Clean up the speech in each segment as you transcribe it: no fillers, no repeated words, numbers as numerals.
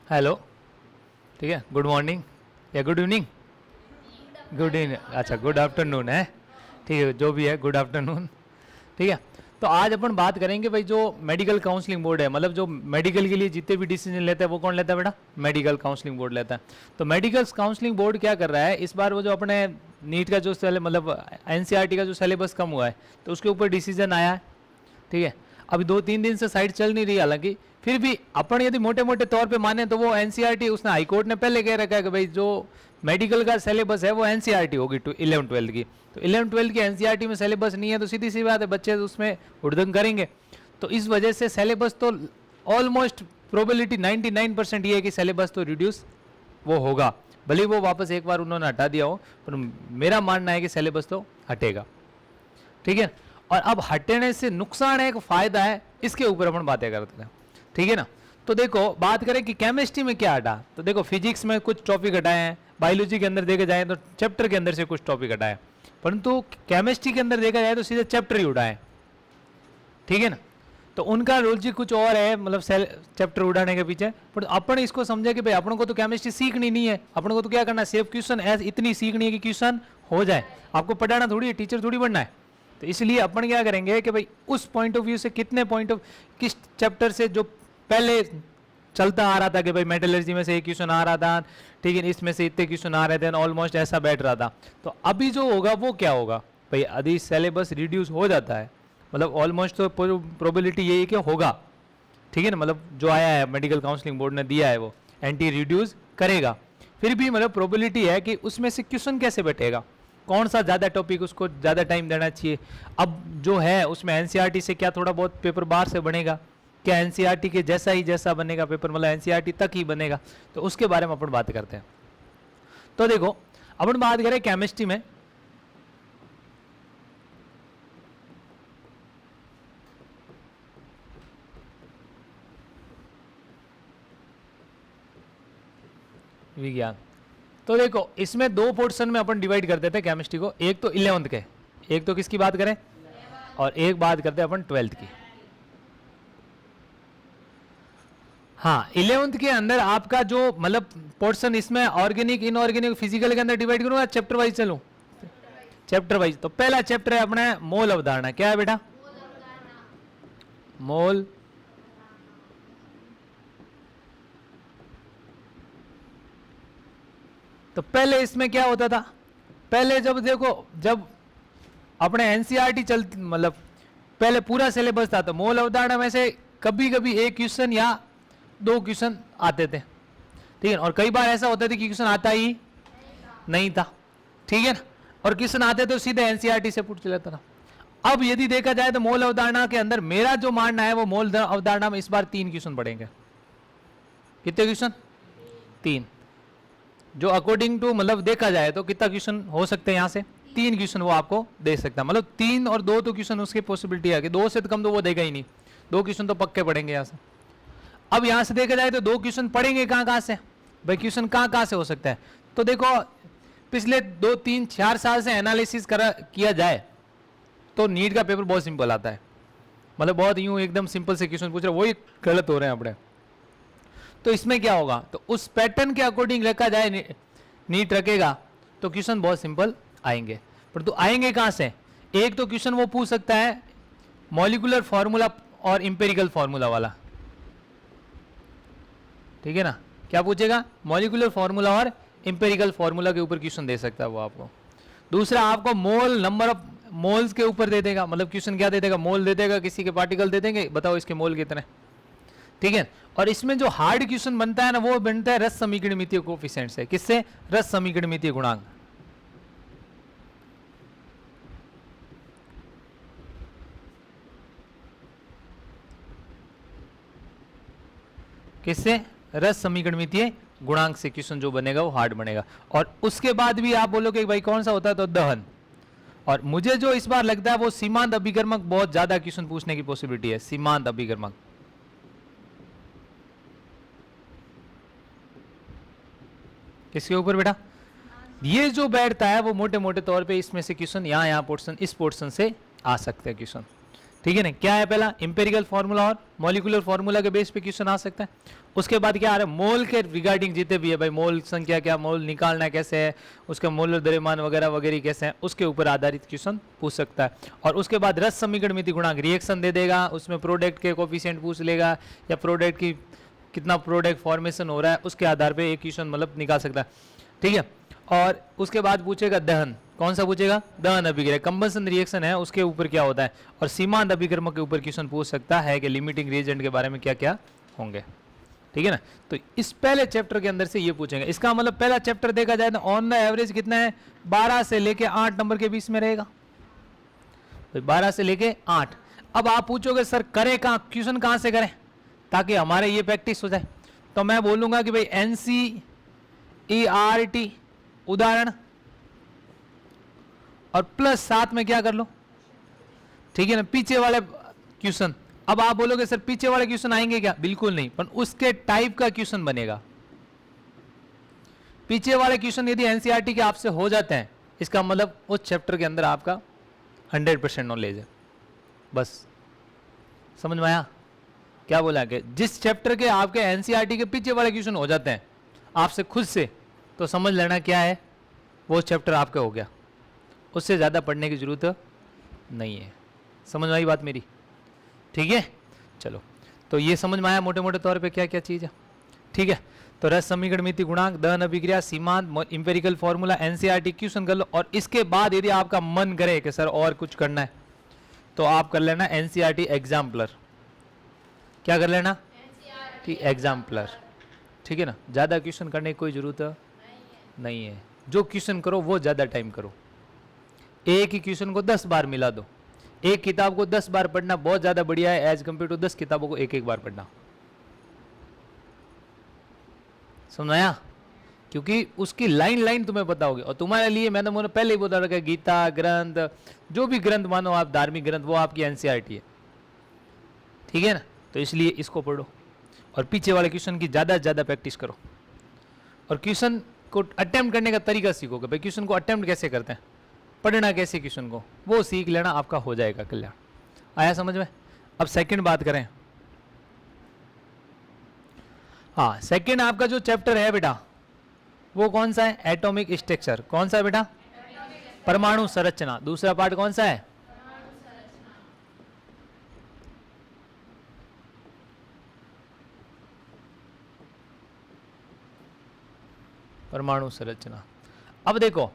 Hello, ठीक है, good morning या गुड इवनिंग, गुड इवनिंग, अच्छा गुड आफ्टरनून है, ठीक है, जो भी है गुड आफ्टरनून, ठीक है। तो आज अपन बात करेंगे भाई जो मेडिकल काउंसलिंग बोर्ड है, मतलब जो मेडिकल के लिए जितने भी डिसीजन लेते हैं वो कौन लेता है बेटा, मेडिकल काउंसलिंग बोर्ड लेता है। तो मेडिकल काउंसलिंग बोर्ड क्या कर रहा है इस बार, वो जो अपने नीट का जो मतलब एनसीईआरटी का जो सिलेबस कम हुआ है तो उसके ऊपर डिसीजन आया है, ठीक है। अभी 2-3 दिन से साइट चल नहीं रही, हालांकि फिर भी अपन यदि मोटे मोटे तौर पे माने तो वो एनसीईआरटी, उसने हाईकोर्ट ने पहले कह रखा है कि भाई जो मेडिकल का सिलेबस है वो एनसीईआरटी होगी 11-12 की। तो 11-12 की एनसीईआरटी में सिलेबस नहीं है तो सीधी सी बात है बच्चे उसमें हुड़दंग करेंगे। तो इस वजह से सिलेबस तो ऑलमोस्ट प्रोबेबिलिटी 99% ये है कि सिलेबस तो रिड्यूस वो होगा, भले वो वापस एक बार उन्होंने हटा दिया हो, पर मेरा मानना है कि सिलेबस तो हटेगा, ठीक है। और अब हटने से नुकसान है कि फायदा है, इसके ऊपर अपन बातें करते हैं, ठीक है ना। तो देखो बात करें कि केमिस्ट्री में क्या हटा, तो देखो फिजिक्स में कुछ टॉपिक हटाए हैं, बायोलॉजी के अंदर देखे जाए तो चैप्टर के अंदर से कुछ टॉपिक हटाए, परंतु केमिस्ट्री के अंदर देखा जाए तो सीधे चैप्टर ही उठाए, ठीक है ना। तो उनका लॉजिक कुछ और है, मतलब चैप्टर उड़ाने के पीछे। पर अपन इसको समझे कि भाई अपन को तो केमिस्ट्री सीखनी नहीं है, अपन को तो क्या करना है, सेफ क्वेश्चन इतनी सीखनी है कि क्वेश्चन हो जाए, आपको पढ़ाना थोड़ी है, टीचर थोड़ी बनना है। तो इसलिए अपन क्या करेंगे कि भाई उस पॉइंट ऑफ व्यू से कितने पॉइंट ऑफ किस चैप्टर से जो पहले चलता आ रहा था कि भाई मेटलर्जी में से एक क्वेश्चन आ रहा था, ठीक है, इसमें से इतने क्वेश्चन आ रहे थे, ऑलमोस्ट ऐसा बैठ रहा था। तो अभी जो होगा वो क्या होगा भाई, यदि सिलेबस रिड्यूस हो जाता है, मतलब ऑलमोस्ट तो प्रोबेबिलिटी यही है कि होगा, ठीक है ना, मतलब जो आया है मेडिकल काउंसलिंग बोर्ड ने दिया है वो एंटी रिड्यूस करेगा। फिर भी मतलब प्रोबेबिलिटी है कि उसमें से क्वेश्चन कैसे बैठेगा, कौन सा ज़्यादा टॉपिक उसको ज़्यादा टाइम देना चाहिए। अब जो है उसमें एनसीईआरटी से क्या थोड़ा बहुत पेपर बाहर से बनेगा, क्या एनसीईआरटी के जैसा ही जैसा बनेगा पेपर, मतलब एनसीईआरटी तक ही बनेगा, तो उसके बारे में अपन बात करते हैं। तो देखो अपन बात करें केमिस्ट्री में, विज्ञान, तो देखो इसमें दो पोर्शन में अपन डिवाइड कर देते हैं केमिस्ट्री को, एक तो 11th के, एक तो किसकी बात करें, और एक बात करते हैं अपन 12th की। हाँ 11th के अंदर आपका जो मतलब पोर्शन, इसमें ऑर्गेनिक इनऑर्गेनिक फिजिकल के अंदर डिवाइड करूंगा, चैप्टर वाइज चलूं, चैप्टर वाइज। तो पहला चैप्टर है अपने मोल अवधारणा, क्या है बेटा, मोल तो पहले इसमें क्या होता था, पहले जब देखो जब अपने एनसीईआरटी चलती, मतलब पहले पूरा सिलेबस था, तो मोल अवधारणा में से कभी कभी एक क्वेश्चन या दो क्वेश्चन आते थे, ठीक है, और कई बार ऐसा होता था कि क्वेश्चन आता ही नहीं था, ठीक है ना, और क्वेश्चन आते तो सीधे एनसीईआरटी से पूछ लेता था। अब यदि देखा जाए तो मोल अवधारणा के अंदर मेरा जो मानना है वो मोल अवधारणा में इस बार 3 क्वेश्चन पढ़ेंगे। कितने क्वेश्चन, 3, जो अकॉर्डिंग टू मतलब देखा जाए तो कितना क्वेश्चन हो सकते हैं, यहाँ से 3 क्वेश्चन वो आपको दे सकता है, मतलब 3 और 2 तो क्वेश्चन उसकी पॉसिबिलिटी है कि 2 से कम तो वो देगा ही नहीं, 2 क्वेश्चन तो पक्के पढ़ेंगे यहाँ से। अब यहाँ से देखा जाए तो 2 क्वेश्चन पढ़ेंगे कहाँ कहाँ से भाई, क्वेश्चन कहाँ कहाँ से हो सकता है। तो देखो पिछले 2-3-4 साल से एनालिसिस किया जाए तो नीट का पेपर बहुत सिंपल आता है, मतलब बहुत यूं एकदम सिंपल से क्वेश्चन पूछ रहे, वही गलत हो रहे हैं अपने। तो इसमें क्या होगा, तो उस पैटर्न के अकॉर्डिंग रखा जाए, नीट रखेगा तो क्वेश्चन बहुत सिंपल आएंगे, पर तो आएंगे कहाँ से, एक तो क्वेश्चन वो पूछ सकता है मॉलिक्यूलर फार्मूला और इंपेरिकल फार्मूला वाला, ठीक है ना, क्या पूछेगा, मॉलिक्यूलर फार्मूला और इंपेरिकल फार्मूला के ऊपर क्वेश्चन दे सकता है वो आपको। दूसरा आपको मोल नंबर ऑफ मोल्स के ऊपर दे देगा, मतलब क्वेश्चन क्या दे देगा, मोल दे देगा, किसी के पार्टिकल दे देंगे, बताओ इसके मोल कितने, ठीक है। और इसमें जो हार्ड क्वेश्चन बनता है ना वो बनता है रस समीकरणितीय कोएफिशिएंट से, किससे, रस समीकरणितीय गुणांक, किससे, रस समीकरणितीय गुणांक से क्वेश्चन जो बनेगा वो हार्ड बनेगा। और उसके बाद भी आप बोलोगे भाई कौन सा होता है, तो दहन, और मुझे जो इस बार लगता है वो सीमांत अभिकर्मक बहुत ज्यादा क्वेश्चन पूछने की पॉसिबिलिटी है, सीमांत अभिकर्मक, किसके ऊपर बेटा, ये जो बैठता है वो मोटे मोटे तौर पे इसमें से क्वेश्चन यहाँ पोर्शन, इस पोर्शन से आ सकते हैं क्वेश्चन, ठीक है ना। क्या है पहला, इंपेरिकल फार्मूला और मॉलिक्यूलर फार्मूला के बेस पे क्वेश्चन आ सकता है। उसके बाद क्या आ रहा है, मोल के रिगार्डिंग जितने भी है भाई, मोल संख्या क्या, मोल निकालना कैसे है, उसका मोलर द्रव्यमान वगैरह वगैरह कैसे है, उसके ऊपर आधारित क्वेश्चन पूछ सकता है। और उसके बाद रस समीकरण मिति गुणांक रिएक्शन दे देगा, उसमें प्रोडक्ट के कोफिशिएंट पूछ लेगा, या प्रोडक्ट की कितना प्रोडक्ट फॉर्मेशन हो रहा है, उसके आधार पे एक क्वेश्चन मतलब निकाल सकता है। ठीक है। और उसके बाद पूछेगा दहन, कौन सा पूछेगा, दहन अभिक्रिया, कंबशन रिएक्शन है उसके ऊपर क्या होता है। और सीमांत अभिकर्मक के ऊपर क्वेश्चन पूछ सकता है कि लिमिटिंग रिएजेंट के बारे में क्या क्या होंगे। ठीक है ना। तो इस पहले चैप्टर के अंदर से ये पूछेंगे। इसका मतलब पहला चैप्टर देखा जाए तो ऑन द एवरेज कितना है, 12 से लेके 8 नंबर के बीच में रहेगा, तो 12 से लेके 8। अब आप पूछोगे सर करें कहाँ, क्वेश्चन कहाँ से करें ताकि हमारे ये प्रैक्टिस हो जाए। तो मैं बोलूंगा कि भाई NCERT उदाहरण और प्लस साथ में क्या कर लो, ठीक है ना, पीछे वाले क्वेश्चन। अब आप बोलोगे सर पीछे वाले क्वेश्चन आएंगे क्या, बिल्कुल नहीं, पर उसके टाइप का क्वेश्चन बनेगा। पीछे वाले क्वेश्चन यदि एनसीईआरटी के आपसे हो जाते हैं, इसका मतलब उस चैप्टर के अंदर आपका 100% नॉलेज है। बस समझ में आया क्या बोला, कि जिस चैप्टर के आपके एनसीईआरटी के पीछे वाले क्वेश्चन हो जाते हैं आपसे खुद से, तो समझ लेना क्या है, वो चैप्टर आपका हो गया, उससे ज़्यादा पढ़ने की जरूरत नहीं है। समझ में आई बात मेरी, ठीक है। चलो, तो ये समझ में आया मोटे मोटे तौर पे क्या क्या चीज़ है, ठीक है। तो रस समीकरण मिति गुणांक, दहन अभिक्रिया, सीमांत, इंपेरिकल फार्मूला, एनसीईआरटी क्वेश्चन कर लो। और इसके बाद यदि आपका मन करे कि सर और कुछ करना है, तो आप कर लेना एनसीईआरटी एग्जाम्पलर। क्या कर लेना, एग्जाम्पलर, ठीक है ना। ज़्यादा क्वेश्चन करने की कोई ज़रूरत नहीं है। जो क्वेश्चन करो वो ज़्यादा टाइम करो। एक ही क्वेश्चन को 10 बार मिला दो। एक किताब को 10 बार पढ़ना बहुत ज़्यादा बढ़िया है एज कम्पेयर टू 10 किताबों को एक एक बार पढ़ना। समझाया, क्योंकि उसकी लाइन लाइन तुम्हें बताओगे। और तुम्हारे लिए मैंने पहले ही बता रखा है, गीता ग्रंथ, जो भी ग्रंथ मानो आप, धार्मिक ग्रंथ, वो आपकी एनसीईआरटी है, ठीक है ना। तो इसलिए इसको पढ़ो और पीछे वाले क्वेश्चन की ज़्यादा से ज़्यादा प्रैक्टिस करो। और क्वेश्चन को अटेम्प्ट करने का तरीका सीखोगे, भाई क्वेश्चन को अटेम्प्ट कैसे करते हैं, पढ़ना कैसे क्वेश्चन को, वो सीख लेना, आपका हो जाएगा कल्याण। आया समझ में। अब सेकंड बात करें। हाँ, सेकंड आपका जो चैप्टर है बेटा, वो कौन सा है, एटॉमिक स्ट्रक्चर। कौन सा है बेटा, परमाणु संरचना। दूसरा पार्ट कौन सा है, परमाणु संरचना। अब देखो,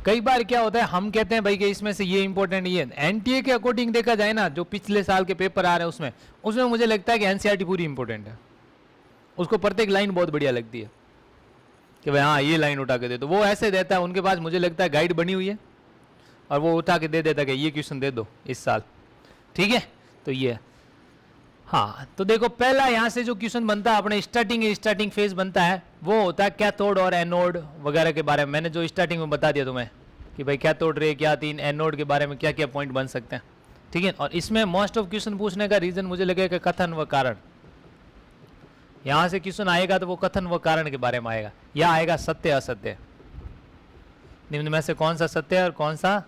कई बार क्या होता है, हम कहते हैं भाई कि इसमें से ये इंपॉर्टेंट, ये एनटीए के अकॉर्डिंग देखा जाए ना, जो पिछले साल के पेपर आ रहे हैं उसमें मुझे लगता है कि एनसीईआरटी पूरी इंपॉर्टेंट है। उसको प्रत्येक लाइन बहुत बढ़िया लगती है कि भाई हाँ ये लाइन उठा के दे दो। वो ऐसे देता है, उनके पास मुझे लगता है गाइड बनी हुई है, और वो उठा के दे देता है कि ये क्वेश्चन दे दो इस साल, ठीक है। तो ये हाँ, तो देखो पहला यहाँ से जो क्वेश्चन बनता है अपने स्टार्टिंग फेज बनता है, वो होता है कैथोड और एनोड वगैरह के बारे में। मैंने जो स्टार्टिंग में बता दिया तुम्हें कि भाई कैथोड रे क्या थी, एनोड के बारे में क्या क्या पॉइंट बन सकते हैं, ठीक है। और इसमें मोस्ट ऑफ क्वेश्चन पूछने का रीजन मुझे लगेगा कथन व कारण। यहाँ से क्वेश्चन आएगा तो वो कथन व कारण के बारे में आएगा, या आएगा सत्य असत्य, निम्न में से कौन सा सत्य है और कौन सा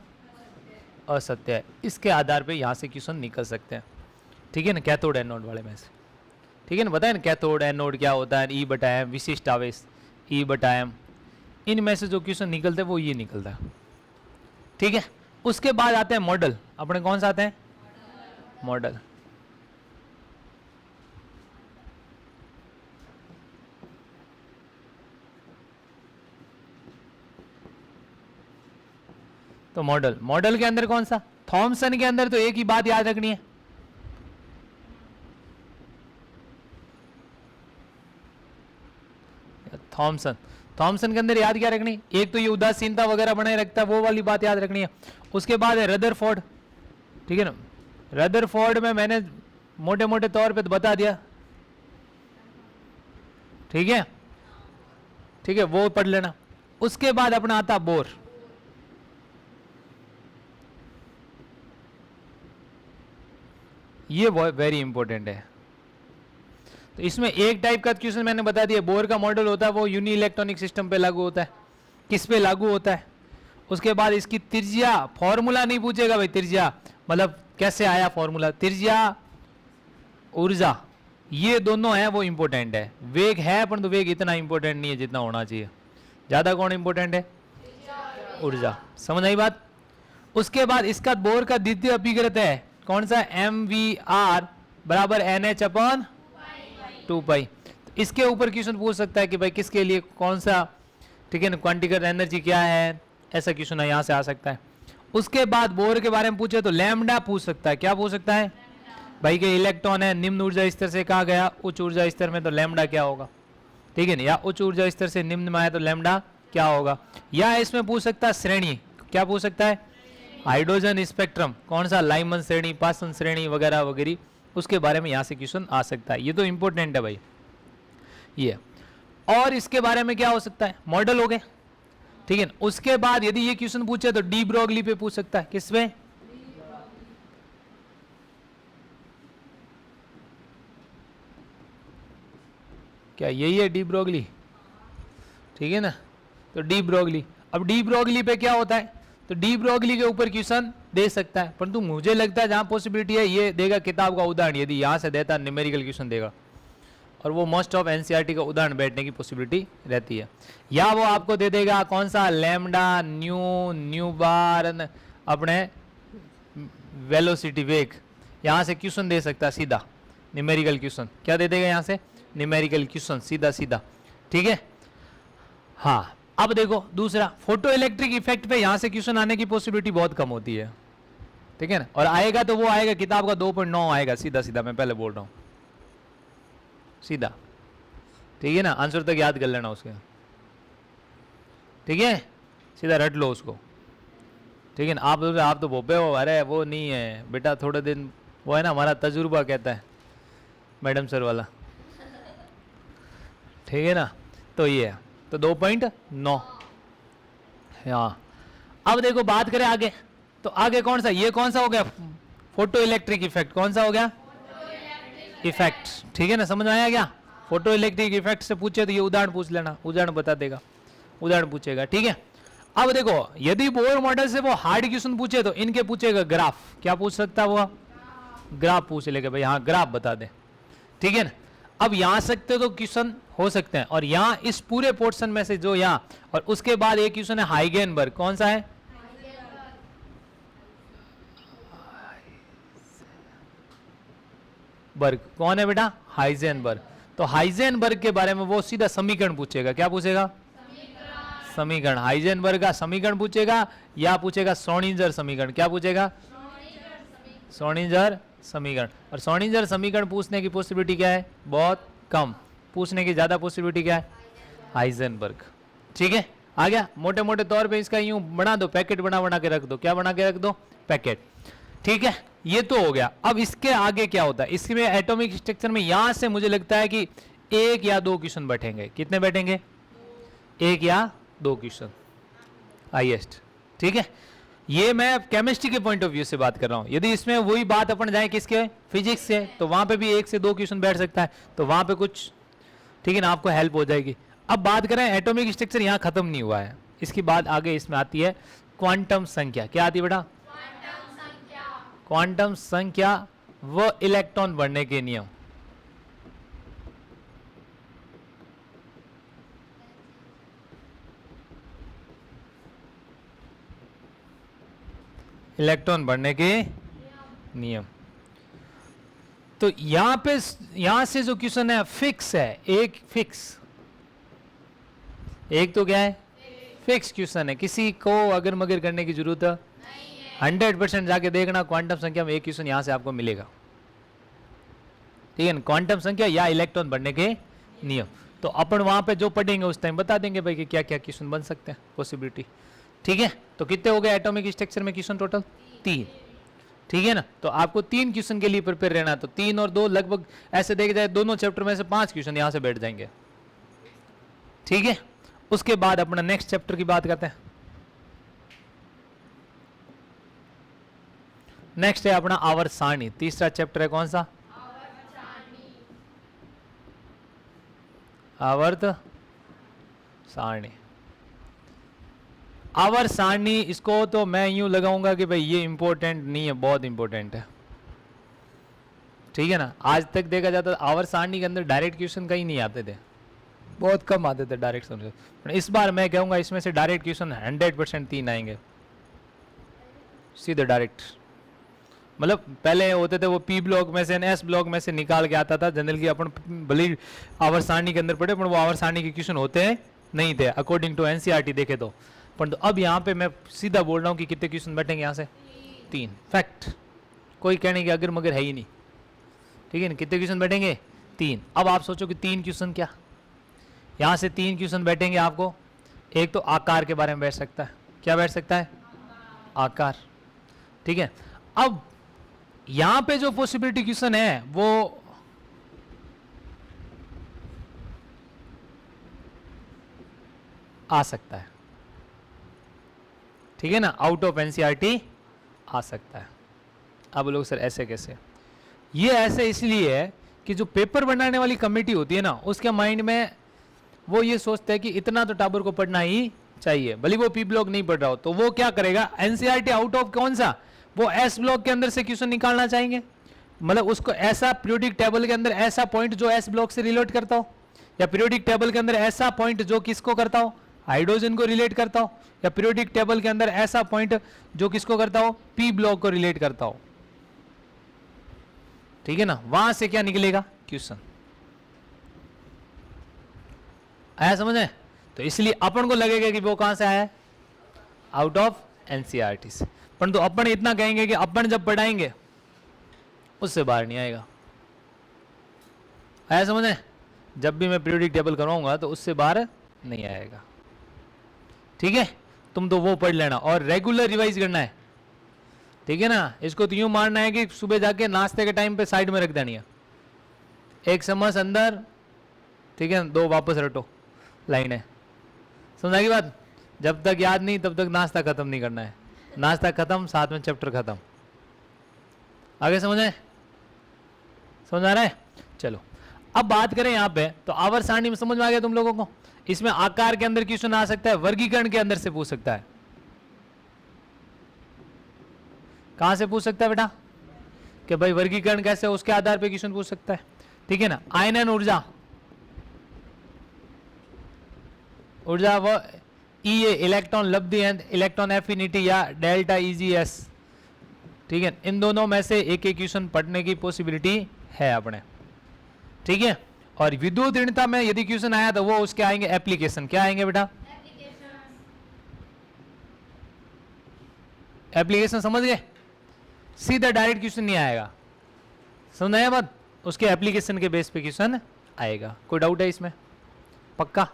असत्य है, इसके आधार पर यहाँ से क्वेश्चन निकल सकते हैं, ठीक है ना। कैथोड एनोड वाले में से, ठीक है ना, बताए ना कैथोड एनोड क्या होता है, ई बटा एम, विशिष्ट आवेश ई बटा एम, इनमें से जो क्वेश्चन निकलते हैं वो ये निकलता है, ठीक है। उसके बाद आते हैं मॉडल। अपने कौन सा आते हैं, मॉडल। तो मॉडल के अंदर कौन सा, थॉमसन के अंदर तो एक ही बात याद रखनी है, थॉमसन के अंदर याद क्या रखनी, एक तो ये उदासीनता वगैरह बनाए रखता है, वो वाली बात याद रखनी है। उसके बाद है रदरफोर्ड, ठीक है ना। रदरफोर्ड में मैंने मोटे मोटे तौर पे तो बता दिया, ठीक है, ठीक है, वो पढ़ लेना। उसके बाद अपना आता बोर, ये वेरी इंपॉर्टेंट है। तो इसमें एक टाइप का क्वेश्चन मैंने बता दिया, बोर का मॉडल होता है वो यूनी इलेक्ट्रॉनिक सिस्टम पे लागू होता है। किस पे लागू होता है, उसके बाद इसकी त्रिज्या, फॉर्मूला नहीं पूछेगा भाई, त्रिज्या मतलब कैसे आया फॉर्मूला, त्रिज्या ऊर्जा, ये दोनों है वो इंपॉर्टेंट है। वेग है परंतु वेग इतना इंपॉर्टेंट नहीं है जितना होना चाहिए। ज्यादा कौन इंपॉर्टेंट है? ऊर्जा। समझ आई बात? उसके बाद इसका बोर का द्वितीय अपीकृत है कौन सा? MVR बराबर NH अपन 2 पाई। इसके ऊपर क्वेश्चन पूछ सकता है कि भाई किसके लिए कौन सा, ठीक है ना, क्वांटिकल एनर्जी क्या है, ऐसा क्वेश्चन यहाँ से आ सकता है। उसके बाद बोर के बारे में पूछे तो लैम्डा पूछ सकता है। क्या पूछ सकता है भाई? के इलेक्ट्रॉन है निम्न ऊर्जा स्तर से कहा गया उच्च ऊर्जा स्तर में, तो लैम्डा क्या होगा, ठीक है ना, या उच्च ऊर्जा स्तर से निम्न में आया तो लैम्डा क्या होगा। या इसमें पूछ सकता है श्रेणी, क्या पूछ सकता है? हाइड्रोजन स्पेक्ट्रम कौन सा, लाइमन श्रेणी, पासन श्रेणी वगैरह वगैरह, उसके बारे में यहाँ से क्वेश्चन आ सकता है। ये तो इंपॉर्टेंट है भाई ये। और इसके बारे में क्या हो सकता है? मॉडल हो गए, ठीक है। उसके बाद यदि ये क्वेश्चन पूछे तो डी ब्रोगली पे पूछ सकता है। किस पे? क्या यही है डी ब्रोगली? ठीक है ना, तो डी ब्रोगली। अब डी ब्रोगली पे क्या होता है? तो डी ब्रोगली के ऊपर क्वेश्चन दे सकता है, परंतु मुझे लगता है जहां पॉसिबिलिटी है ये देगा किताब का उदाहरण, यदि यहां से देता न्यूमेरिकल क्वेश्चन देगा, और वो मोस्ट ऑफ एनसीईआरटी का उदाहरण बैठने की पॉसिबिलिटी रहती है। या वो आपको दे देगा कौन सा, लैम्डा, न्यू बार, अपने वेलोसिटी, वेग, यहाँ से क्वेश्चन दे सकता है सीधा न्यूमेरिकल क्वेश्चन। क्या दे देगा यहाँ से? न्यूमेरिकल क्वेश्चन सीधा सीधा, ठीक है। हाँ, अब देखो दूसरा, फोटो इलेक्ट्रिक इफेक्ट पे यहाँ से क्वेश्चन आने की पॉसिबिलिटी बहुत कम होती है, ठीक है ना, और आएगा तो वो आएगा किताब का 2.9 आएगा सीधा सीधा, मैं पहले बोल रहा हूँ सीधा, ठीक है ना, आंसर तक याद कर लेना उसके, ठीक है, सीधा रट लो उसको, ठीक है ना। आप तो भोपे हो, अरे वो नहीं है बेटा, थोड़े दिन वो है ना, हमारा तजुर्बा कहता है मैडम सर वाला, ठीक है ना। तो ये है, तो 2.9। हाँ, अब देखो बात करें आगे, तो आगे कौन सा, ये कौन सा हो गया? Photo electric effect. कौन सा हो गया? इफेक्ट, ठीक है ना, समझ में आया क्या? फोटो इलेक्ट्रिक इफेक्ट से पूछे तो ये उदाहरण पूछ लेना, उदाहरण बता देगा, उदाहरण पूछेगा, ठीक है। अब देखो यदि बोर मॉडल से वो हार्ड क्वेश्चन पूछे तो इनके पूछेगा ग्राफ। क्या पूछ सकता है वो? ग्राफ पूछ लेगा भाई, हाँ ग्राफ बता दे, ठीक है ना। अब यहाँ सकते तो क्वेश्चन हो सकते हैं, और यहाँ इस पूरे पोर्शन में से जो यहाँ, और उसके बाद एक क्वेश्चन है हाइगेनबर्ग। कौन सा है? बर्ग। कौन है बेटा? हाइजेनबर्ग। तो हाइजेनबर्ग के बारे में वो सीधा समीकरण पूछेगा। क्या पूछेगा? समीकरण। हाइजेनबर्ग का समीकरण पूछेगा, या पूछेगा श्रोडिंगर समीकरण। क्या पूछेगा? श्रोडिंगर समीकरण। और श्रोडिंगर समीकरण पूछने की पॉसिबिलिटी क्या है? बहुत कम। पूछने की ज्यादा पॉसिबिलिटी क्या है? हाइजेनबर्ग, ठीक है। आ गया, मोटे मोटे तौर पे इसका यूं बना दो, पैकेट बना बना के रख दो। क्या बना के रख दो? पैकेट, ठीक है। ये तो हो गया। अब इसके आगे क्या होता है? इसमें एटॉमिक स्ट्रक्चर में यहां से मुझे लगता है कि 1 या 2 क्वेश्चन बैठेंगे। कितने बैठेंगे? 1 या 2 क्वेश्चन हाईएस्ट, ठीक है। ये मैं केमिस्ट्री के पॉइंट ऑफ व्यू से बात कर रहा हूं। यदि इसमें वही बात अपन जाए किसके, फिजिक्स से, तो वहां पे भी 1 से 2 क्वेश्चन बैठ सकता है, तो वहां पे कुछ, ठीक है ना, आपको हेल्प हो जाएगी। अब बात करें एटॉमिक स्ट्रक्चर, यहां खत्म नहीं हुआ है, इसकी बात आगे इसमें आती है क्वांटम संख्या। क्या आती है बेटा? क्वांटम संख्या व इलेक्ट्रॉन बढ़ने के नियम। इलेक्ट्रॉन बढ़ने के नियम। तो यहां पे, यहां से जो क्वेश्चन है फिक्स है, एक फिक्स, एक तो क्या है? फिक्स क्वेश्चन है, किसी को अगर मगर करने की जरूरत है 100% जाके देखना क्वांटम संख्या में एक क्वेश्चन यहां से आपको मिलेगा, ठीक है ना। क्वांटम संख्या या इलेक्ट्रॉन बढ़ने के नियम, तो अपन वहां पे जो पढ़ेंगे उस टाइम बता देंगे भाई कि क्या क्या क्वेश्चन बन सकते हैं, पॉसिबिलिटी, ठीक है। तो कितने हो गए एटॉमिक स्ट्रक्चर में क्वेश्चन? टोटल 3, ठीक है ना। तो आपको 3 क्वेश्चन के लिए प्रिपेयर रहना, तो 3 और 2 लगभग ऐसे देखे जाए दोनों चैप्टर में से 5 क्वेश्चन यहां से बैठ जाएंगे, ठीक है। उसके बाद अपना नेक्स्ट चैप्टर की बात करते हैं। नेक्स्ट है अपना आवर्त सारणी, तीसरा चैप्टर है कौन सा? आवर्त सारणी। आवर सारणी, इसको तो मैं यूं लगाऊंगा कि भाई ये इंपॉर्टेंट नहीं है, बहुत इंपॉर्टेंट है, ठीक है ना। आज तक देखा जाता था आवर सारणी के अंदर डायरेक्ट क्वेश्चन कहीं नहीं आते थे, बहुत कम आते थे डायरेक्ट क्वेश्चन। इस बार मैं कहूंगा इसमें से डायरेक्ट क्वेश्चन 100% 3 आएंगे सीधे डायरेक्ट। मतलब पहले होते थे वो पी ब्लॉक में से, एस ब्लॉक में से निकाल के आता था जनरल की, अपन भले आवर सारणी के अंदर पढ़े पर वो आवर सारणी के क्वेश्चन होते हैं नहीं थे अकॉर्डिंग टू एनसीईआरटी देखे तो। पर तो अब यहाँ पे मैं सीधा बोल रहा हूँ कि कितने क्वेश्चन बैठेंगे यहाँ से, 3 फैक्ट, कोई कहने की अगर मगर है ही नहीं, ठीक है ना। कितने क्वेश्चन बैठेंगे, 3। अब आप सोचो कि 3 क्वेश्चन क्या, यहाँ से 3 क्वेश्चन बैठेंगे आपको। एक तो आकार के बारे में बैठ सकता है, क्या बैठ सकता है, आकार, ठीक है। अब यहां पे जो पॉसिबिलिटी क्वेश्चन है वो आ सकता है, ठीक है ना, आउट ऑफ एनसीईआरटी आ सकता है। अब लोग सर ऐसे कैसे, ये ऐसे इसलिए है कि जो पेपर बनाने वाली कमेटी होती है ना, उसके माइंड में वो ये सोचते हैं कि इतना तो टाबर को पढ़ना ही चाहिए, भले वो पी ब्लॉक नहीं पढ़ रहा हो, तो वो क्या करेगा, एनसीईआरटी आउट ऑफ कौन सा, वो एस ब्लॉक के अंदर से क्वेश्चन निकालना चाहेंगे। मतलब उसको ऐसा पीरियोडिक टेबल के अंदर ऐसा पॉइंट जो एस ब्लॉक से रिलेट करता हो, या पीरियोडिक टेबल के अंदर ऐसा पॉइंट जो किसको करता हो, हाइड्रोजन को रिलेट करता हो, या पीरियोडिक टेबल के अंदर ऐसा पॉइंट जो किसको करता हो, पी ब्लॉक को रिलेट करता हो, ठीक है ना। वहां से क्या निकलेगा, क्वेश्चन आया समझ में। तो इसलिए अपन को लगेगा कि वो कहां से आया है, आउट ऑफ एनसीईआरटी से, परंतु अपन इतना कहेंगे कि अपन जब पढ़ाएंगे उससे बाहर नहीं आएगा। आया समझ में, जब भी मैं पीरियोडिक टेबल करवाऊंगा तो उससे बाहर नहीं आएगा, ठीक है। तुम तो वो पढ़ लेना और रेगुलर रिवाइज करना है, ठीक है ना। इसको तो यूं मारना है कि सुबह जाके नाश्ते के टाइम पे साइड में रख देनी है, एक चम्मच अंदर, ठीक है, 2 वापस रटो, लाइन है, समझा की बात। जब तक याद नहीं तब तक नाश्ता खत्म नहीं करना है, नाश्ता खत्म साथ में चैप्टर खत्म। आगे समझ आए, समझ आ रहा है। चलो अब बात करें यहाँ पे, तो आवर सारणी में समझ में आ गया तुम लोगों को। इसमें आकार के अंदर क्वेश्चन आ सकता है, वर्गीकरण के अंदर से पूछ सकता है। कहां से पूछ सकता है बेटा, कि भाई वर्गीकरण कैसे, उसके आधार पे क्वेश्चन पूछ सकता है, ठीक है ना। आयनन ऊर्जा, ऊर्जा वो ई इलेक्ट्रॉन लब्धि एंड इलेक्ट्रॉन एफिनिटी या डेल्टा ईजीएस, ठीक है। इन दोनों में से एक एक क्वेश्चन पढ़ने की पॉसिबिलिटी है अपने, ठीक है। और विद्युत ऋणता में यदि क्वेश्चन आया तो वो उसके आएंगे एप्लीकेशन, क्या आएंगे बेटा, एप्लीकेशन, समझ गए। सीधा डायरेक्ट क्वेश्चन नहीं आएगा, समझ आया बात, उसके एप्लीकेशन के बेस पे क्वेश्चन आएगा। कोई डाउट है इसमें, पक्का।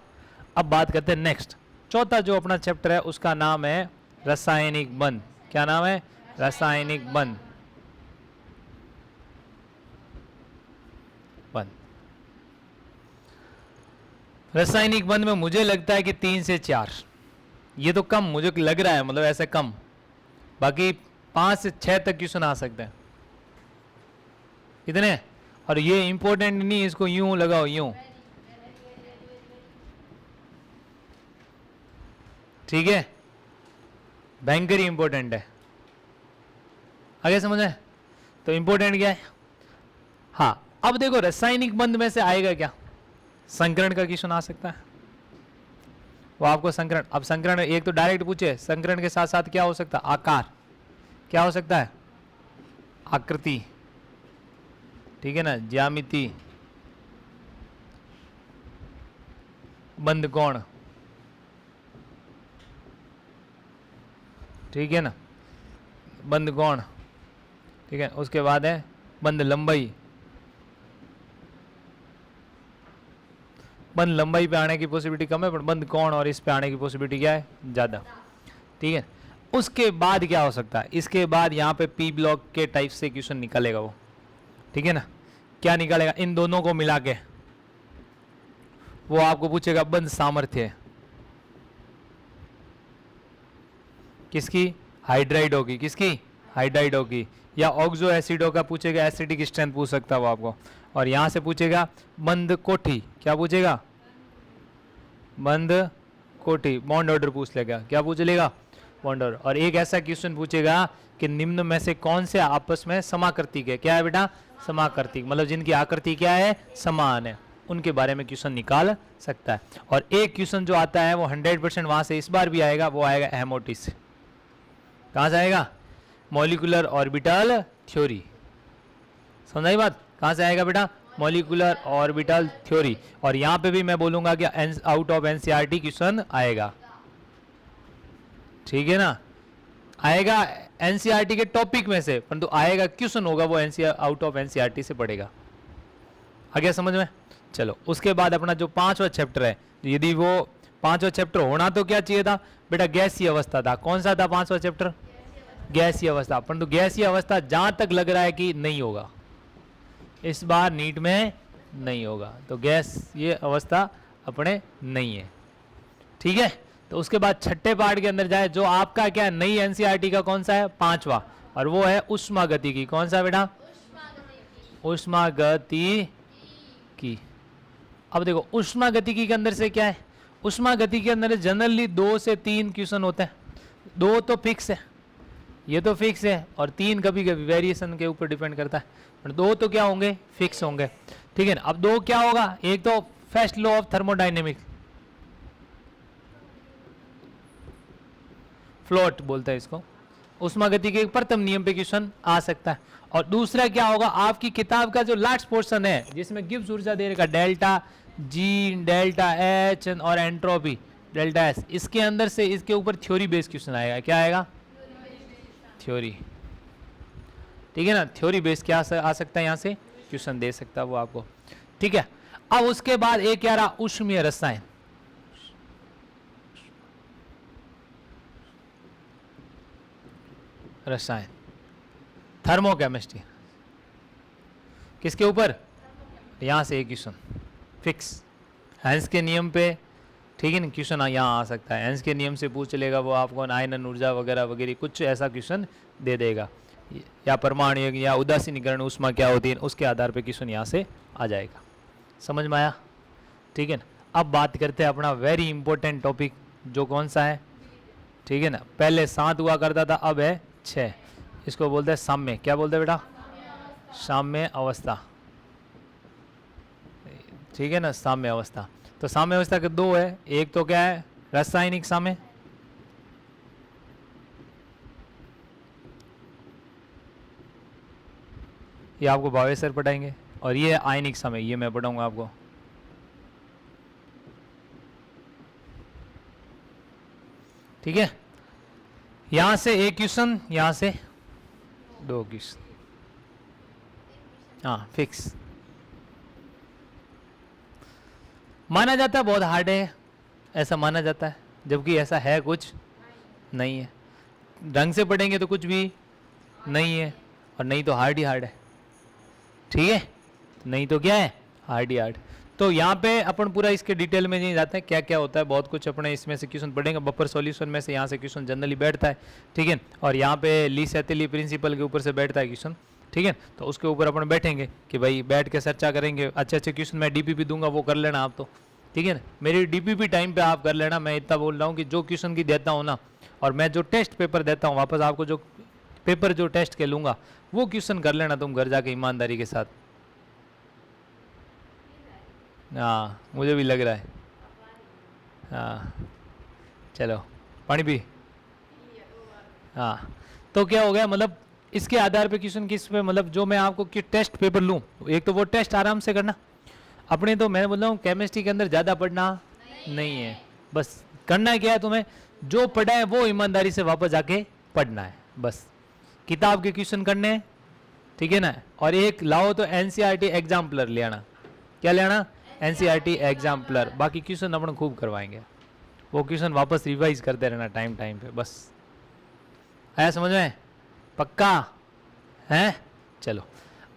अब बात करते हैं नेक्स्ट, चौथा जो अपना चैप्टर है उसका नाम है रासायनिक बंध। क्या नाम है, रासायनिक बंध। रासायनिक बंध में मुझे लगता है कि 3 से 4, ये तो कम मुझे लग रहा है, मतलब ऐसे कम, बाकी 5 से 6 तक क्वेश्चन आ सकते हैं, इतने। और ये इंपॉर्टेंट नहीं, इसको यूं लगाओ, यूं, ठीक है, भयंकर ही इंपॉर्टेंट है। आगे समझ है, तो इंपॉर्टेंट क्या है। हाँ अब देखो रासायनिक बंध में से आएगा क्या, संकरण का क्वेश्चन आ सकता है, वो आपको संकरण। अब संकरण एक तो डायरेक्ट पूछे, संकरण के साथ साथ क्या हो सकता है, आकार, क्या हो सकता है, आकृति, ठीक है ना, ज्यामिति, बंध कोण, ठीक है ना, बंध कोण, ठीक है। उसके बाद है बंध लंबाई, बंद लंबाई पे आने की पॉसिबिलिटी कम है, पर बंद कोण और इस पे आने की पॉसिबिलिटी क्या है, ज़्यादा, ठीक है। उसके बाद क्या हो सकता है, इसके बाद यहाँ पे पी ब्लॉक के टाइप से क्वेश्चन निकलेगा वो, ठीक है ना। क्या निकलेगा, इन दोनों को मिला के वो आपको पूछेगा बंद सामर्थ्य किसकी, हाइड्राइड होगी, किसकी, हाइड्राइड होगी, या ऑक्सो एसिडो का पूछेगा, एसिडिक स्ट्रेंथ पूछ सकता है वो आपको। और यहां से पूछेगा बंद कोठी, क्या पूछेगा, बंद कोटि, बॉन्ड ऑर्डर पूछ लेगा। क्या पूछ लेगा? Bond order. और एक ऐसा क्वेश्चन पूछेगा कि निम्न में से कौन से आपस में समाकृतिक है। क्या है बेटा? समाकृतिक, मतलब जिनकी आकृति क्या है? समान है, उनके बारे में क्वेश्चन निकाल सकता है। और एक क्वेश्चन जो आता है वो 100% वहां से इस बार भी आएगा, वो आएगा हेमोटिस से। कहां से आएगा? Molecular orbital theory. समझाई बात? कहां से आएगा बेटा? Molecular orbital theory. और यहां पे भी मैं बोलूंगा कि आउट ऑफ एनसीईआरटी क्वेश्चन आएगा, ठीक है ना? आएगा एनसीईआरटी के टॉपिक में से, परंतु आएगा क्वेश्चन होगा वो आउट ऑफ एनसीईआरटी से पड़ेगा। आ गया समझ में? चलो, उसके बाद अपना जो 5वां चैप्टर है, यदि वो 5वां चैप्टर होना तो क्या चाहिए था बेटा? गैसीय अवस्था था। कौन सा था 5वां चैप्टर? गैसीय अवस्था। परंतु गैसीय अवस्था जहां तक लग रहा है कि नहीं होगा, इस बार नीट में नहीं होगा, तो गैस ये अवस्था अपने नहीं है, ठीक है? तो उसके बाद छठे पार्ट के अंदर जाए, जो आपका क्या नई एनसीईआरटी का कौन सा है? 5वां, और वो है ऊष्मागतिकी। कौन सा बेटा? ऊष्मागतिकी। अब देखो ऊष्मागतिकी के अंदर से क्या है? ऊष्मागतिकी के अंदर जनरली 2 से 3 क्वेश्चन होते हैं। 2 तो फिक्स है, ये तो फिक्स है, और 3 कभी कभी वेरिएशन के ऊपर डिपेंड करता है, पर 2 तो क्या होंगे? फिक्स होंगे, ठीक है ना? अब 2 क्या होगा? एक तो first law of thermodynamic, float बोलता है इसको, ऊष्मागतिकी के प्रथम नियम पे क्वेश्चन आ सकता है। और दूसरा क्या होगा? आपकी किताब का जो लास्ट पोर्शन है जिसमें गिब्स ऊर्जा दे रखा डेल्टा जी, डेल्टा एच और एंट्रोपी डेल्टा एस, इसके अंदर से इसके ऊपर थ्योरी बेस्ड क्वेश्चन आएगा। क्या आएगा? थ्योरी, ठीक है ना? थ्योरी बेस्ड क्या आ सकता है? यहाँ से क्वेश्चन दे सकता है वो आपको, ठीक है? अब उसके बाद एक क्या रहा? ऊष्मीय रसायन। रसायन, थर्मोकेमिस्ट्री, किसके ऊपर? यहां से एक क्वेश्चन फिक्स, हेंस के नियम पे, ठीक है ना? क्वेश्चन यहाँ आ सकता है, हेंस के नियम से पूछ लेगा वो आपको, आयनन ऊर्जा वगैरह वगैरह कुछ ऐसा क्वेश्चन दे देगा, या परमाणु या उदासीनीकरण ऊष्मा क्या होती है, उसके आधार पे क्वेश्चन यहाँ से आ जाएगा। समझ में आया? ठीक है ना? अब बात करते हैं अपना वेरी इंपॉर्टेंट टॉपिक, जो कौन सा है, ठीक है ना? पहले 7 हुआ करता था, अब है 6। इसको बोलते हैं साम्य। क्या बोलते हैं बेटा? साम्य अवस्था, ठीक है ना? साम्य अवस्था। तो साम्य अवस्था के 2 है, एक तो क्या है? रासायनिक साम्य, ये आपको भावे सर पढ़ाएंगे, और ये आयनिक साम्य, ये मैं पढ़ाऊंगा आपको। ठीक है? यहां से एक क्वेश्चन, यहां से 2 क्वेश्चन, हाँ फिक्स। माना जाता है बहुत हार्ड है, ऐसा माना जाता है, जबकि ऐसा है कुछ नहीं है। ढंग से पढ़ेंगे तो कुछ भी नहीं है, और नहीं तो हार्ड ही हार्ड है, ठीक है? नहीं तो क्या है? हार्ड ही हार्ड। तो यहाँ पे अपन पूरा इसके डिटेल में नहीं जाते हैं, क्या क्या होता है, बहुत कुछ अपने इसमें से क्वेश्चन पढ़ेंगे। बफर सॉल्यूशन में से यहाँ से क्वेश्चन जनरली बैठता है, ठीक है? और यहाँ पे ली सेतली प्रिंसिपल के ऊपर से बैठता है क्वेश्चन, ठीक है? तो उसके ऊपर अपन बैठेंगे कि भाई बैठ के चर्चा करेंगे। अच्छे अच्छे क्वेश्चन मैं डीपीपी दूंगा, वो कर लेना आप, तो ठीक है ना? मेरी डीपीपी टाइम पे आप कर लेना। मैं इतना बोल रहा हूँ कि जो क्वेश्चन की देता हूँ ना, और मैं जो टेस्ट पेपर देता हूँ वापस आपको, जो पेपर जो टेस्ट के लूँगा वो क्वेश्चन कर लेना तुम घर जाके ईमानदारी के साथ। हाँ मुझे भी लग रहा है। हाँ चलो पानी पी। हाँ तो क्या हो गया, मतलब इसके आधार पे क्वेश्चन किस पे, मतलब जो मैं आपको कि टेस्ट पेपर लूँ, एक तो वो टेस्ट आराम से करना अपने। तो मैं बोल रहा हूँ केमिस्ट्री के अंदर ज़्यादा पढ़ना नहीं है, बस करना क्या है तुम्हें, जो पढ़ा है वो ईमानदारी से वापस जाके पढ़ना है, बस किताब के क्वेश्चन करने हैं, ठीक है ना? और एक लाओ तो एनसीईआरटी एग्जाम्पलर ले आना। क्या ले आना? NCERT exemplar. बाकी क्वेश्चन अपन खूब करवाएंगे, वो क्वेश्चन वापस रिवाइज करते रहना टाइम टाइम पे, बस। आया समझ में? पक्का है? चलो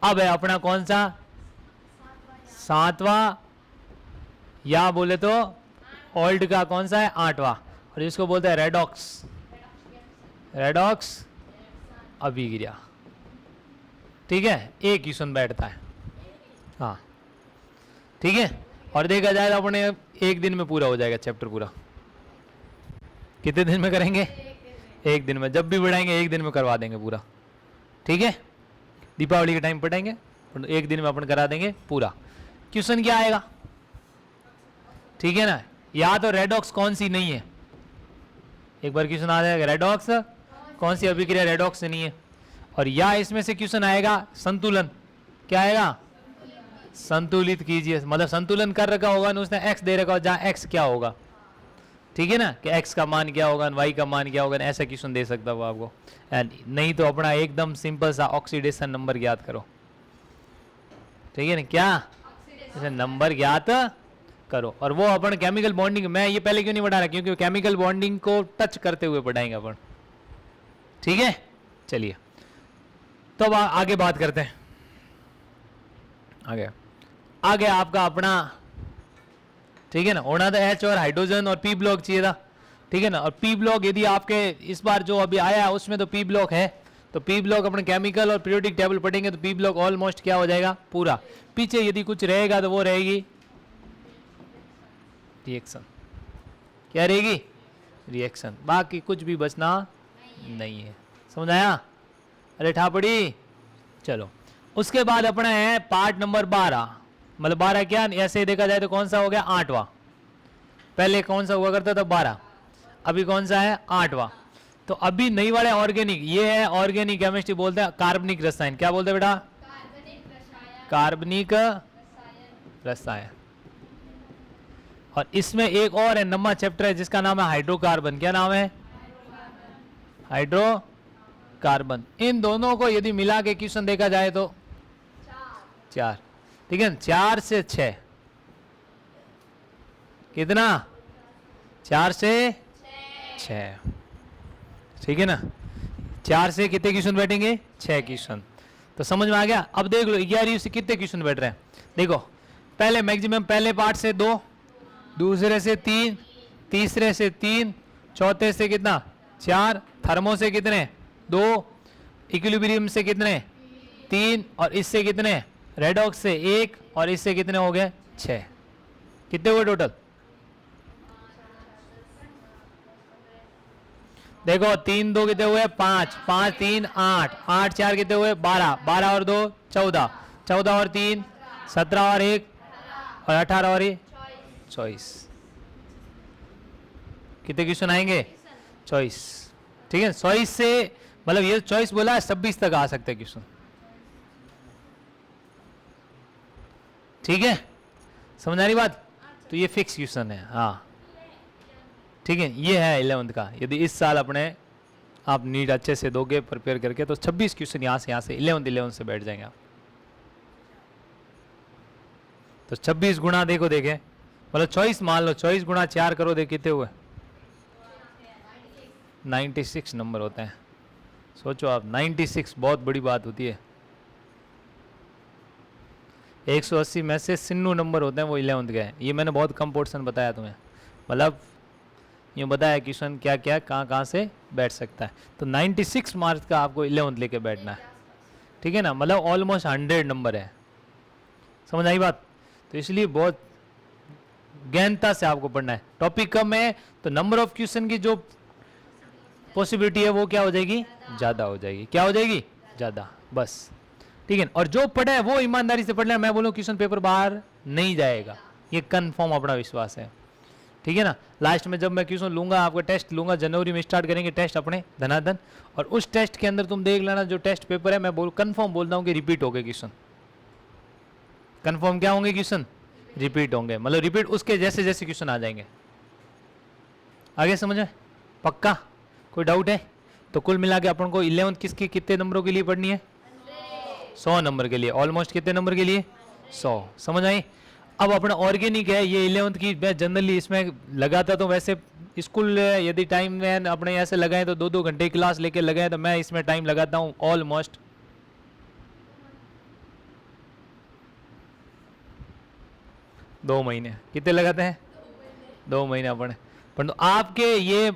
अब है अपना कौन सा? 7वां, या बोले तो ओल्ड का कौन सा है? 8वां, और इसको बोलते हैं रेडॉक्स। रेडॉक्स अभिक्रिया, ठीक है? एक क्वेश्चन बैठता है, हाँ ठीक है? और देखा जाए तो अपने एक दिन में पूरा हो जाएगा चैप्टर पूरा, कितने दिन में करेंगे? एक दिन में। जब भी पढ़ाएंगे एक दिन में करवा देंगे पूरा, ठीक है? दीपावली के टाइम पढ़ाएंगे पर एक दिन में अपन करा देंगे पूरा। क्वेश्चन क्या आएगा? ठीक है ना? या तो रेडॉक्स कौन सी नहीं है, एक बार क्वेश्चन आ जाएगा रेडॉक्स कौन सी अभिक्रिया रेडॉक्स से नहीं है, और या इसमें से क्वेश्चन आएगा संतुलन। क्या आएगा? संतुलित कीजिए, मतलब संतुलन कर रखा होगा ना उसने, एक्स दे रखा होगा, जहाँ एक्स क्या होगा, ठीक है ना, कि एक्स का मान क्या होगा, वाई का मान क्या होगा, ऐसा क्वेश्चन दे सकता हूँ आपको। एंड नहीं तो अपना एकदम सिंपल सा ऑक्सीडेशन नंबर ज्ञात करो, ठीक है ना? क्या जैसे नंबर ज्ञात करो, और वो अपन केमिकल बॉन्डिंग, मैं ये पहले क्यों नहीं पढ़ा रहा, क्योंकि केमिकल बॉन्डिंग को टच करते हुए पढ़ाएंगे अपन, ठीक है? चलिए तो अब आगे बात करते हैं। आगे आपका अपना, ठीक है ना, होना था एच और हाइड्रोजन और पी ब्लॉक चाहिए था, ठीक है ना? और पी ब्लॉक यदि आपके इस बार जो अभी आया है उसमें तो पी ब्लॉक है, तो पी ब्लॉक अपने केमिकल और पीरियोडिक टेबल पढ़ेंगे तो पी ब्लॉक ऑलमोस्ट क्या हो जाएगा? पूरा। पीछे यदि कुछ रहेगा तो वो रहेगी रिएक्शन। क्या रहेगी? रिएक्शन। बाकी कुछ भी बचना नहीं है। समझ आया? अरे ठापड़ी। चलो उसके बाद अपना है पार्ट नंबर 12, मतलब 12 क्या, ऐसे देखा जाए तो कौन सा हो गया? 8वां। पहले कौन सा हुआ करता था? 12। अभी कौन सा है? 8वां। तो अभी नई वाले ऑर्गेनिक, ये है ऑर्गेनिक केमिस्ट्री, बोलते हैं कार्बनिक रसायन। क्या बोलते हैं बेटा? कार्बनिक रसायन। और इसमें एक और है, नवा चैप्टर है जिसका नाम है हाइड्रोकार्बन। क्या नाम है? हाइड्रोकार्बन। इन दोनों को यदि मिला के क्वेश्चन देखा जाए तो 4, ठीक है? 4 से 6 कितना? 4 से 6, ठीक है ना? 4 से कितने क्वेश्चन बैठेंगे? 6 क्वेश्चन। तो समझ में आ गया? अब देख लो 11वीं से कितने क्वेश्चन बैठ रहे हैं। देखो पहले मैक्सिमम, पहले पार्ट से 2, दूसरे से 3, तीसरे से 3, चौथे से कितना? 4, थर्मो से कितने? 2, इक्विलिब्रियम से कितने? 3, और इससे कितने? रेडॉक्स से 1, और इससे कितने हो गए? 6। कितने हुए टोटल? देखो 3 2 कितने हुए? 5, 5 3 8, 8 4 कितने हुए? 12, 12 और 2 14, 14 और 3 17 और 1 और 18 और 1 24। कितने क्वेश्चन आएंगे? 24, ठीक है? 24 से, मतलब ये 24 बोला है, 26 तक आ सकते हैं क्वेश्चन, ठीक है? समझ आ रही बात? तो ये फिक्स क्वेश्चन है, हाँ, ठीक है? ये है 11th का। यदि इस साल अपने आप नीट अच्छे से दोगे प्रिपेयर करके तो 26 क्वेश्चन यहाँ से 11 से बैठ जाएंगे आप। तो 26 गुणा देखो, देखे मतलब 24 मान लो, 24 गुणा 4 करो, देख कितने हुए? 96 नंबर होते हैं। सोचो आप, 96 बहुत बड़ी बात होती है। 180 में से 96 नंबर होते हैं, वो 11th के हैं। ये मैंने बहुत कम पोर्शन बताया तुम्हें, मतलब ये बताया क्वेश्चन क्या क्या कहाँ से बैठ सकता है। तो 96 मार्क्स का आपको 11th लेके बैठना है, ठीक है ना? मतलब ऑलमोस्ट 100 नंबर है। समझ आई बात? तो इसलिए बहुत गहनता से आपको पढ़ना है। टॉपिक कम है तो नंबर ऑफ क्वेश्चन की जो पॉसिबिलिटी है वो क्या हो जाएगी? ज़्यादा हो जाएगी। क्या हो जाएगी? ज़्यादा, बस, ठीक है? और जो पढ़ा है वो ईमानदारी से पढ़ लें। मैं बोलूँ क्वेश्चन पेपर बाहर नहीं जाएगा, ये कन्फर्म अपना विश्वास है, ठीक है ना? लास्ट में जब मैं क्वेश्चन लूंगा, आपका टेस्ट लूंगा, जनवरी में स्टार्ट करेंगे टेस्ट अपने धनाधन, और उस टेस्ट के अंदर तुम देख लेना, जो टेस्ट पेपर है मैं कन्फर्म बोलता हूँ कि रिपीट हो गए क्वेश्चन। कन्फर्म क्या होंगे? क्वेश्चन रिपीट होंगे, मतलब रिपीट उसके जैसे जैसे क्वेश्चन आ जाएंगे। आगे समझ में? पक्का? कोई डाउट है? तो कुल मिला के अपन को 11th किसकी कितने नंबरों के लिए पढ़नी है? 100 नंबर के लिए। ऑलमोस्ट कितने नंबर के लिए? 100। समझ आई? अब अपना ऑर्गेनिक है, ये 11th की मैं जनरली इसमें लगाता, तो वैसे स्कूल यदि टाइम में अपने ऐसे लगाए तो 2-2 घंटे क्लास लेके लगाए, तो मैं इसमें टाइम लगाता हूँ ऑलमोस्ट 2 महीने। कितने लगाते हैं? 2 महीने अपने। परंतु आपके ये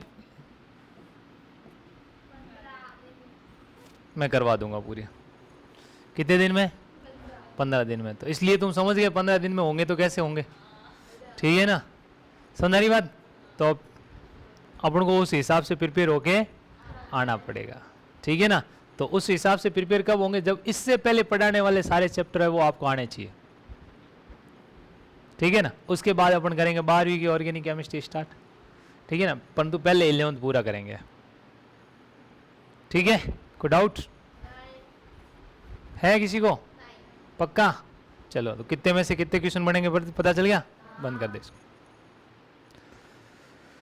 मैं करवा दूंगा पूरी। कितने दिन में? 15 दिन में। तो इसलिए तुम समझ गए 15 दिन में होंगे तो कैसे होंगे, ठीक है ना? समझ आ रही बात? तो अपन को उस हिसाब से प्रिपेयर होके आना पड़ेगा, ठीक है ना। तो उस हिसाब से प्रिपेयर कब होंगे, जब इससे पहले पढ़ाने वाले सारे चैप्टर है वो आपको आने चाहिए, ठीक है ना। उसके बाद अपन करेंगे 12वीं की ऑर्गेनिक केमिस्ट्री स्टार्ट, ठीक है ना, परंतु पहले 11th पूरा करेंगे, ठीक है। कोई डाउट है किसी को? पक्का? चलो, तो कितने में से कितने क्वेश्चन बनेंगे पता चल गया? बंद कर दे इसको।